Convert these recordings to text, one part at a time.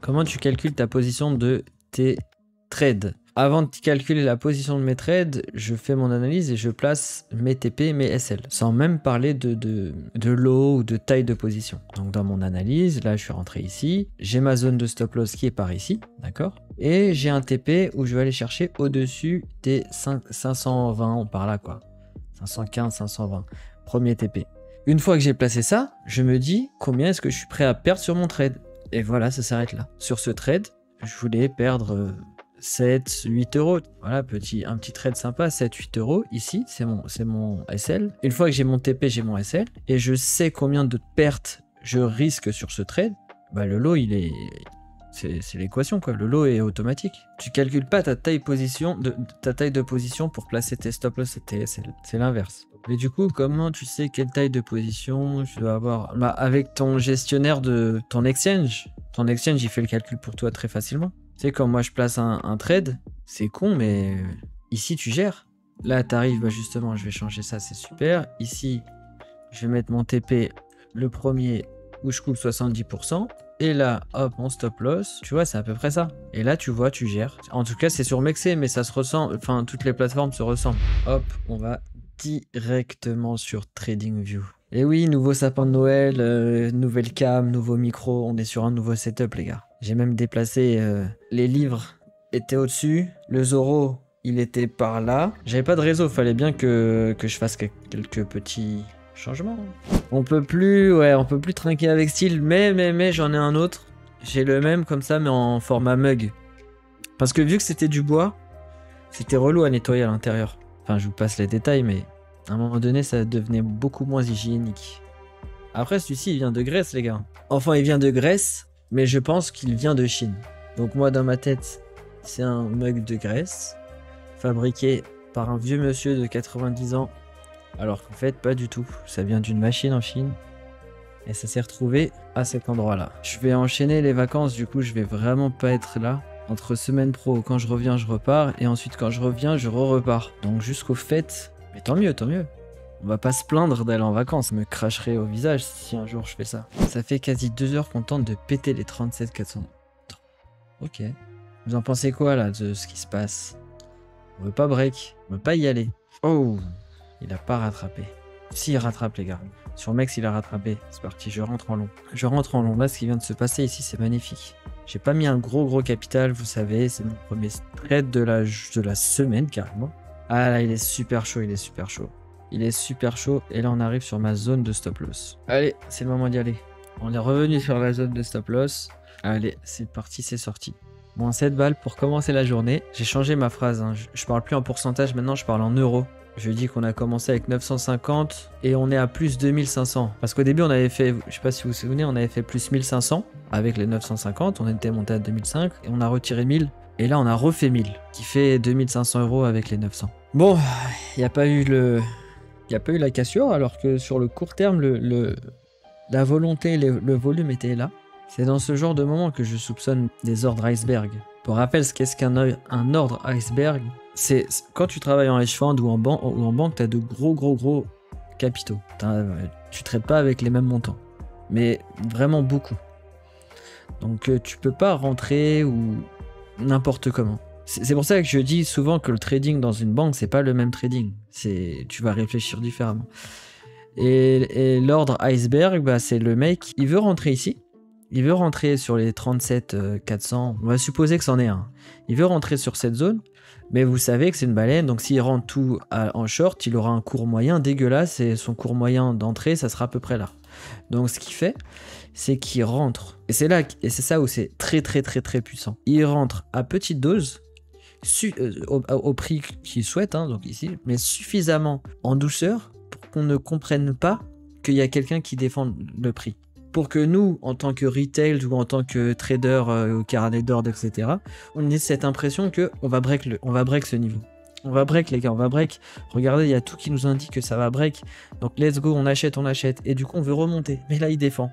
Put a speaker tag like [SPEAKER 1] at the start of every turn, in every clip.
[SPEAKER 1] comment tu calcules ta position de tes trades? Avant de calculer la position de mes trades, je fais mon analyse et je place mes TP et mes SL, sans même parler de lot ou de taille de position. Donc dans mon analyse, là je suis rentré ici, j'ai ma zone de stop loss qui est par ici, d'accord? Et j'ai un TP où je vais aller chercher au-dessus des 520, par là quoi. 515, 520, premier TP. Une fois que j'ai placé ça, je me dis combien est-ce que je suis prêt à perdre sur mon trade. Et voilà, ça s'arrête là. Sur ce trade, je voulais perdre 7, 8 euros. Voilà, un petit trade sympa, 7, 8 euros. Ici, c'est mon SL. Une fois que j'ai mon TP, j'ai mon SL. Et je sais combien de pertes je risque sur ce trade. Bah, le lot, c'est l'équation, quoi. Le lot est automatique. Tu calcules pas ta taille de position pour placer tes stop loss et tes SL. C'est l'inverse. Mais du coup, comment tu sais quelle taille de position tu dois avoir? Bah, avec ton gestionnaire de ton exchange. Ton exchange, il fait le calcul pour toi très facilement. Tu sais, quand moi je place un trade, c'est con, mais ici tu gères. Là, tu arrives, bah justement, je vais changer ça, c'est super. Ici, je vais mettre mon TP, le premier, où je coupe 70%. Et là, hop, mon stop loss. Tu vois, c'est à peu près ça. Et là, tu vois, tu gères. En tout cas, c'est sur Mexer, mais ça se ressemble. Enfin, toutes les plateformes se ressemblent. Hop, on va directement sur TradingView. Et oui, nouveau sapin de Noël, nouvelle cam, nouveau micro. On est sur un nouveau setup, les gars. J'ai même déplacé les livres étaient au-dessus. Le Zoro, il était par là. J'avais pas de réseau, fallait bien que je fasse quelques petits changements. On peut plus trinquer avec style, mais j'en ai un autre. J'ai le même comme ça, mais en format mug. Parce que vu que c'était du bois, c'était relou à nettoyer à l'intérieur. Enfin, je vous passe les détails, mais à un moment donné, ça devenait beaucoup moins hygiénique. Après, celui-ci, il vient de Grèce, les gars. Enfin, il vient de Grèce, mais je pense qu'il vient de Chine. Donc moi, dans ma tête, c'est un mug de Grèce, fabriqué par un vieux monsieur de 90 ans. Alors qu'en fait, pas du tout. Ça vient d'une machine en Chine. Et ça s'est retrouvé à cet endroit-là. Je vais enchaîner les vacances, du coup, je vais vraiment pas être là. Entre semaine pro, quand je reviens, je repars. Et ensuite, quand je reviens, je repars. Donc jusqu'au fait, mais tant mieux, tant mieux. On va pas se plaindre d'aller en vacances. Ça me cracherait au visage si un jour je fais ça. Ça fait quasi 2 heures qu'on tente de péter les 37 400. Ok. Vous en pensez quoi là de ce qui se passe? On veut pas break. On veut pas y aller. Oh, il a pas rattrapé. Si, il rattrape les gars. Sur Mex, il a rattrapé. C'est parti, je rentre en long. Je rentre en long. Là, ce qui vient de se passer ici, c'est magnifique. J'ai pas mis un gros capital, vous savez. C'est mon premier trade de la semaine, carrément. Ah là, il est super chaud, il est super chaud. Il est super chaud. Et là, on arrive sur ma zone de stop loss. Allez, c'est le moment d'y aller. On est revenu sur la zone de stop loss. Allez, c'est parti, c'est sorti. Moins 7 balles pour commencer la journée. J'ai changé ma phrase. Hein. Je parle plus en pourcentage, maintenant je parle en euros. Je dis qu'on a commencé avec 950 et on est à plus 2500. Parce qu'au début, on avait fait, je sais pas si vous vous souvenez, on avait fait plus 1500 avec les 950. On était monté à 2005 et on a retiré 1000. Et là, on a refait 1000 qui fait 2500 euros avec les 900. Bon, il n'y a pas eu la cassure alors que sur le court terme, la volonté, le volume était là. C'est dans ce genre de moment que je soupçonne des ordres iceberg. Pour rappel, qu'est-ce qu'un ordre iceberg? C'est quand tu travailles en hedge fund ou en banque, tu as de gros capitaux. Tu traites pas avec les mêmes montants, mais vraiment beaucoup. Donc tu peux pas rentrer ou n'importe comment. C'est pour ça que je dis souvent que le trading dans une banque, c'est pas le même trading. Tu vas réfléchir différemment. Et l'ordre iceberg, bah, c'est le mec, il veut rentrer ici. Il veut rentrer sur les 37 400. On va supposer que c'en est un. Il veut rentrer sur cette zone. Mais vous savez que c'est une baleine, donc s'il rentre tout en short, il aura un cours moyen dégueulasse et son cours moyen d'entrée, ça sera à peu près là. Donc ce qu'il fait, c'est qu'il rentre. Et c'est ça où c'est très puissant. Il rentre à petite dose, au prix qu'il souhaite, hein, donc ici, mais suffisamment en douceur pour qu'on ne comprenne pas qu'il y a quelqu'un qui défend le prix. Pour que nous, en tant que retail ou en tant que trader au carnet d'ordre, etc., on ait cette impression qu'on va break ce niveau. On va break, les gars, on va break. Regardez, il y a tout qui nous indique que ça va break. Donc, let's go, on achète. Et du coup, on veut remonter. Mais là, il défend.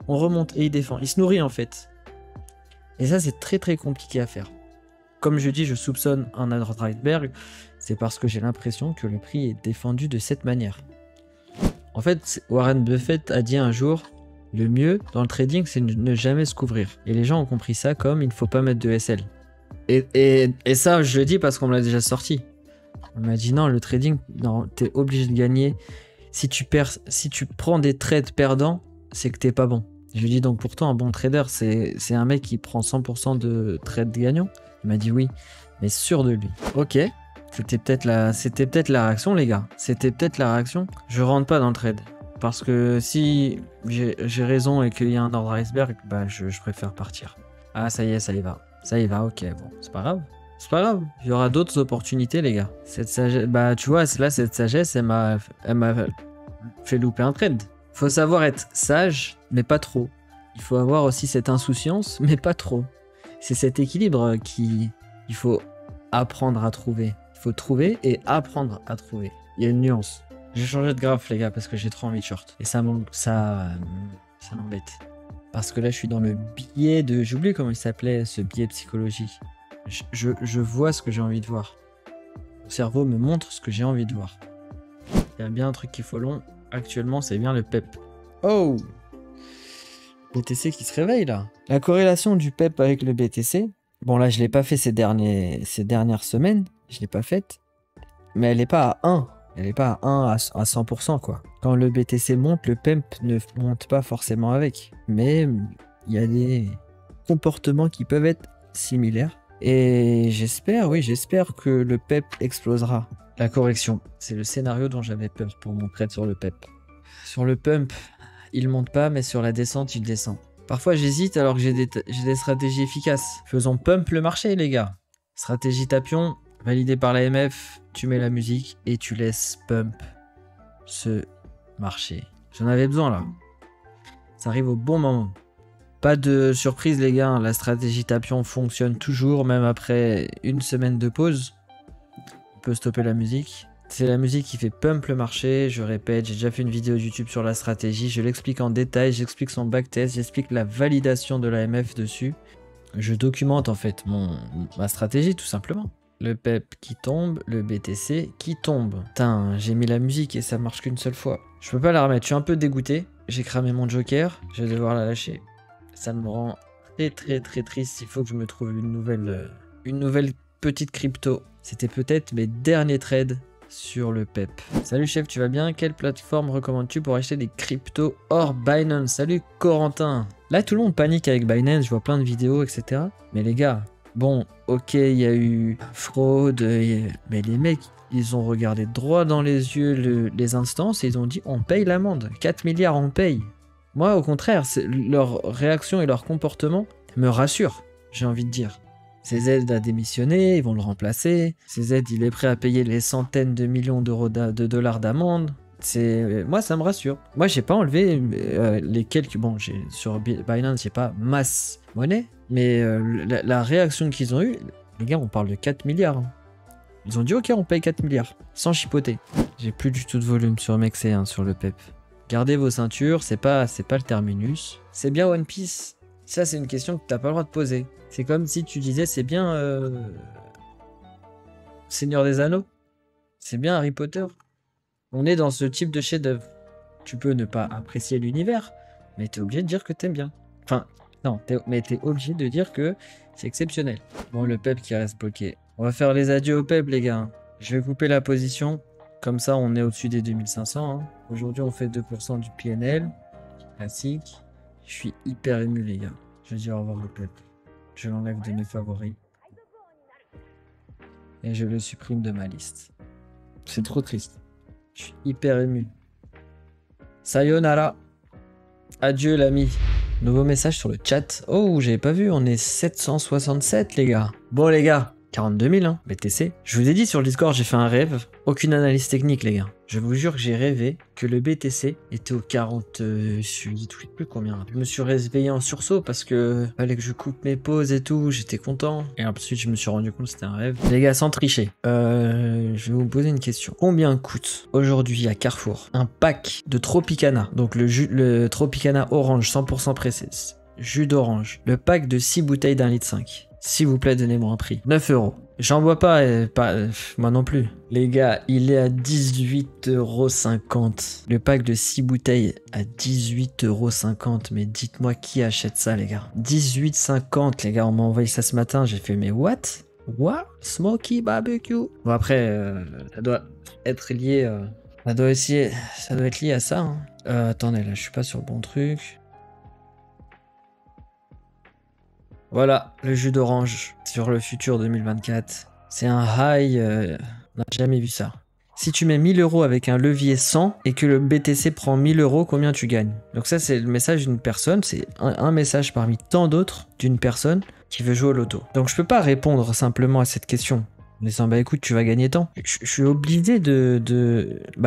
[SPEAKER 1] On remonte et il défend. Il se nourrit, en fait. Et ça, c'est très compliqué à faire. Comme je dis, je soupçonne un ordre iceberg. C'est parce que j'ai l'impression que le prix est défendu de cette manière. En fait, Warren Buffett a dit un jour... Le mieux dans le trading, c'est de ne jamais se couvrir. Et les gens ont compris ça comme il ne faut pas mettre de SL. Et ça, je le dis parce qu'on me l'a déjà sorti. On m'a dit non, le trading, non, t'es obligé de gagner. Si tu prends des trades perdants, c'est que t'es pas bon. Je lui dis donc pourtant un bon trader, c'est un mec qui prend 100% de trades gagnants. Il m'a dit oui, mais sûr de lui. Ok, c'était peut-être la réaction les gars. C'était peut-être la réaction. Je rentre pas dans le trade. Parce que si j'ai raison et qu'il y a un ordre iceberg, bah je préfère partir. Ah ça y est, ça y va. Ça y va, ok, bon, c'est pas grave. C'est pas grave, il y aura d'autres opportunités les gars. Cette sagesse, bah tu vois, là cette sagesse, elle m'a fait louper un trade. Faut savoir être sage, mais pas trop. Il faut avoir aussi cette insouciance, mais pas trop. C'est cet équilibre qu'il faut apprendre à trouver. Il faut trouver et apprendre à trouver. Il y a une nuance. J'ai changé de graphe les gars parce que j'ai trop envie de short. Et ça m'embête. Parce que là je suis dans le biais de... J'oublie comment il s'appelait ce biais de psychologie. Je vois ce que j'ai envie de voir. Mon cerveau me montre ce que j'ai envie de voir. Il y a bien un truc qu'il faut long. Actuellement, c'est bien le PEP. Oh! BTC qui se réveille là. La corrélation du PEP avec le BTC. Bon là, je l'ai pas fait ces dernières semaines. Je l'ai pas faite. Mais elle n'est pas à 1. Elle n'est pas à 1 à 100% quoi. Quand le BTC monte, le PEP ne monte pas forcément avec. Mais il y a des comportements qui peuvent être similaires. Et j'espère que le PEP explosera. La correction, c'est le scénario dont j'avais peur pour mon trade sur le PEP. Sur le pump, il monte pas, mais sur la descente, il descend. Parfois, j'hésite alors que j'ai des stratégies efficaces. Faisons pump le marché, les gars. Stratégie tapion, validée par l'AMF, tu mets la musique et tu laisses pump ce marché. J'en avais besoin, là. Ça arrive au bon moment. Pas de surprise les gars, la stratégie tapion fonctionne toujours, même après une semaine de pause. On peut stopper la musique. C'est la musique qui fait pump le marché, je répète, j'ai déjà fait une vidéo YouTube sur la stratégie, je l'explique en détail, j'explique son backtest, j'explique la validation de l'AMF dessus. Je documente en fait ma stratégie tout simplement. Le PEP qui tombe, le BTC qui tombe. Putain, j'ai mis la musique et ça marche qu'une seule fois. Je peux pas la remettre, je suis un peu dégoûté. J'ai cramé mon joker, je vais devoir la lâcher. Ça me rend très triste. Il faut que je me trouve une nouvelle petite crypto. C'était peut-être mes derniers trades sur le PEP. Salut chef, tu vas bien? Quelle plateforme recommandes-tu pour acheter des cryptos hors Binance? Salut Corentin. Là tout le monde panique avec Binance, je vois plein de vidéos, etc. Mais les gars, bon, ok, il y a eu fraude, mais les mecs, ils ont regardé droit dans les yeux les instances et ils ont dit on paye l'amende. 4 milliards, on paye. Moi, au contraire, leur réaction et leur comportement me rassurent, j'ai envie de dire. CZ a démissionné, ils vont le remplacer. CZ, il est prêt à payer les centaines de millions de dollars d'amende. Moi, ça me rassure. Moi, j'ai pas enlevé les quelques... Bon, sur Binance, j'ai pas masse monnaie, mais la réaction qu'ils ont eue, les gars, on parle de 4 milliards. Hein. Ils ont dit, ok, on paye 4 milliards, sans chipoter. J'ai plus du tout de volume sur Mexé, hein, sur le PEP. Gardez vos ceintures, c'est pas le terminus. C'est bien One Piece? Ça, c'est une question que t'as pas le droit de poser. C'est comme si tu disais, c'est bien Seigneur des Anneaux? C'est bien Harry Potter? On est dans ce type de chef-d'œuvre. Tu peux ne pas apprécier l'univers, mais t'es obligé de dire que t'aimes bien. Enfin, non, mais t'es obligé de dire que c'est exceptionnel. Bon, le PEP qui reste bloqué. On va faire les adieux au PEP, les gars. Je vais couper la position. Comme ça, on est au-dessus des 2500. Hein. Aujourd'hui, on fait 2% du PNL. Classique. Je suis hyper ému, les gars. Je vais dire au revoir au PEP. Je l'enlève de mes favoris. Et je le supprime de ma liste. C'est trop triste. Je suis hyper ému. Sayonara. Adieu, l'ami. Nouveau message sur le chat. Oh, j'avais pas vu. On est 767, les gars. Bon, les gars. 42 000, hein, BTC. Je vous ai dit sur le Discord, j'ai fait un rêve. Aucune analyse technique, les gars. Je vous jure que j'ai rêvé que le BTC était au 40... je sais plus combien. Je me suis réveillé en sursaut parce que fallait que je coupe mes pauses et tout. J'étais content. Et ensuite, je me suis rendu compte que c'était un rêve. Les gars, sans tricher. Je vais vous poser une question. Combien coûte aujourd'hui à Carrefour un pack de Tropicana? Donc le Tropicana orange 100% pressé. Jus d'orange. Le pack de 6 bouteilles d'1,5 litre. S'il vous plaît, donnez-moi un prix. 9 €. J'en bois pas, moi non plus. Les gars, il est à 18,50 €. Le pack de 6 bouteilles à 18,50 €. Mais dites-moi qui achète ça, les gars. 18,50 €, les gars. On m'a envoyé ça ce matin. J'ai fait, mais what? What? Smoky barbecue. Bon, après, ça doit être lié. Ça doit être lié à ça. Hein. Attendez, là, je suis pas sur le bon truc. Voilà, le jus d'orange sur le futur 2024. C'est un high, on n'a jamais vu ça. Si tu mets 1000 € avec un levier 100 et que le BTC prend 1000 €, combien tu gagnes? Donc ça, c'est le message d'une personne, c'est un message parmi tant d'autres d'une personne qui veut jouer au loto. Donc je peux pas répondre simplement à cette question en disant bah écoute, tu vas gagner tant. Je suis obligé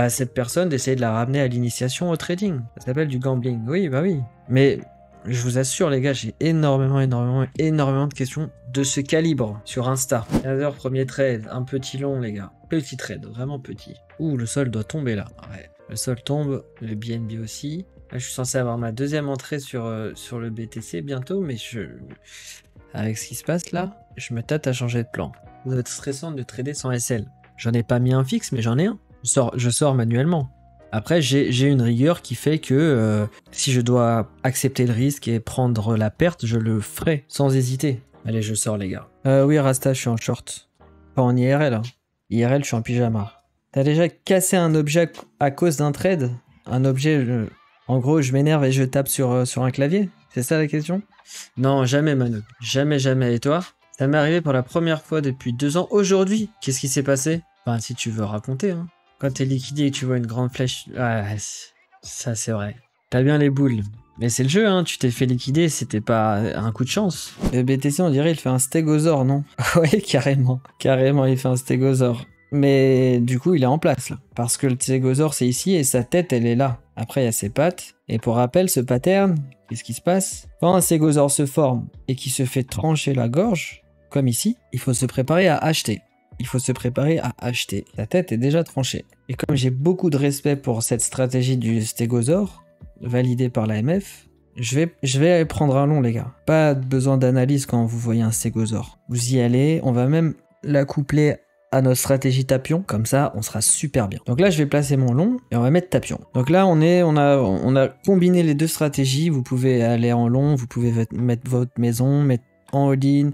[SPEAKER 1] cette personne d'essayer de la ramener à l'initiation au trading. Ça s'appelle du gambling. Oui, bah oui. Mais je vous assure, les gars, j'ai énormément de questions de ce calibre sur Insta. 15h, premier trade, un petit long, les gars. Petit trade, vraiment petit. Ouh, le sol doit tomber là. Ouais, le sol tombe, le BNB aussi. Là, je suis censé avoir ma deuxième entrée sur le BTC bientôt, mais avec ce qui se passe là, je me tâte à changer de plan. Ça doit être stressant de trader sans SL. J'en ai pas mis un fixe, mais j'en ai un. Je sors manuellement. Après, j'ai une rigueur qui fait que si je dois accepter le risque et prendre la perte, je le ferai sans hésiter. Allez, je sors, les gars. Oui, Rasta, je suis en short. Pas en IRL. Hein. IRL, je suis en pyjama. T'as déjà cassé un objet à cause d'un trade? Un objet, en gros, je m'énerve et je tape sur un clavier? C'est ça la question? Non, jamais, Manu. Jamais, jamais. Et toi? Ça m'est arrivé pour la première fois depuis 2 ans. Aujourd'hui, qu'est-ce qui s'est passé? Enfin, si tu veux raconter, hein. Quand t'es liquidé et que tu vois une grande flèche... Ouais, ça c'est vrai. T'as bien les boules. Mais c'est le jeu, hein. Tu t'es fait liquider, c'était pas un coup de chance. Le BTC, on dirait, il fait un stégosaure, non? Ouais, carrément. Carrément, il fait un stégosaure. Mais du coup, il est en place, là. Parce que le stégosaure, c'est ici et sa tête, elle est là. Après, il y a ses pattes. Et pour rappel, ce pattern, qu'est-ce qui se passe? Quand un stégosaure se forme et qu'il se fait trancher la gorge, comme ici, il faut se préparer à acheter. Il faut se préparer à acheter. La tête est déjà tranchée. Et comme j'ai beaucoup de respect pour cette stratégie du stégosaure, validée par l'AMF, je vais prendre un long, les gars. Pas besoin d'analyse quand vous voyez un stégosaure. Vous y allez, on va même la coupler à notre stratégie tapion, comme ça on sera super bien. Donc là je vais placer mon long et on va mettre tapion. Donc là on a combiné les deux stratégies, vous pouvez aller en long, vous pouvez mettre votre maison, mettre en all-in,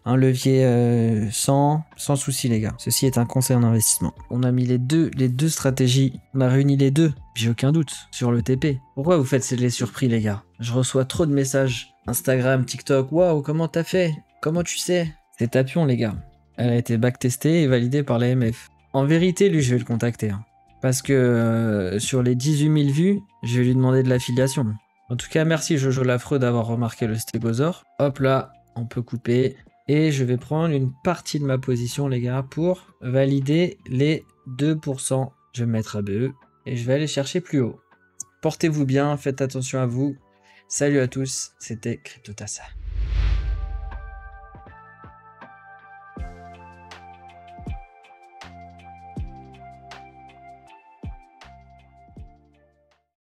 [SPEAKER 1] un levier sans souci, les gars. Ceci est un conseil en investissement. On a mis les deux stratégies, on a réuni les deux, j'ai aucun doute, sur le TP. Pourquoi vous faites les surpris, les gars? Je reçois trop de messages, Instagram, TikTok, waouh, comment t'as fait? Comment tu sais? C'est tapion, les gars. Elle a été backtestée et validée par l'AMF. En vérité, lui, je vais le contacter. Hein, parce que sur les 18 000 vues, je vais lui demander de l'affiliation. En tout cas, merci Jojo Lafreux d'avoir remarqué le stégosaure. Hop là, on peut couper. Et je vais prendre une partie de ma position, les gars, pour valider les 2%. Je vais me mettre ABE et je vais aller chercher plus haut. Portez-vous bien, faites attention à vous. Salut à tous, c'était CryptoTassa.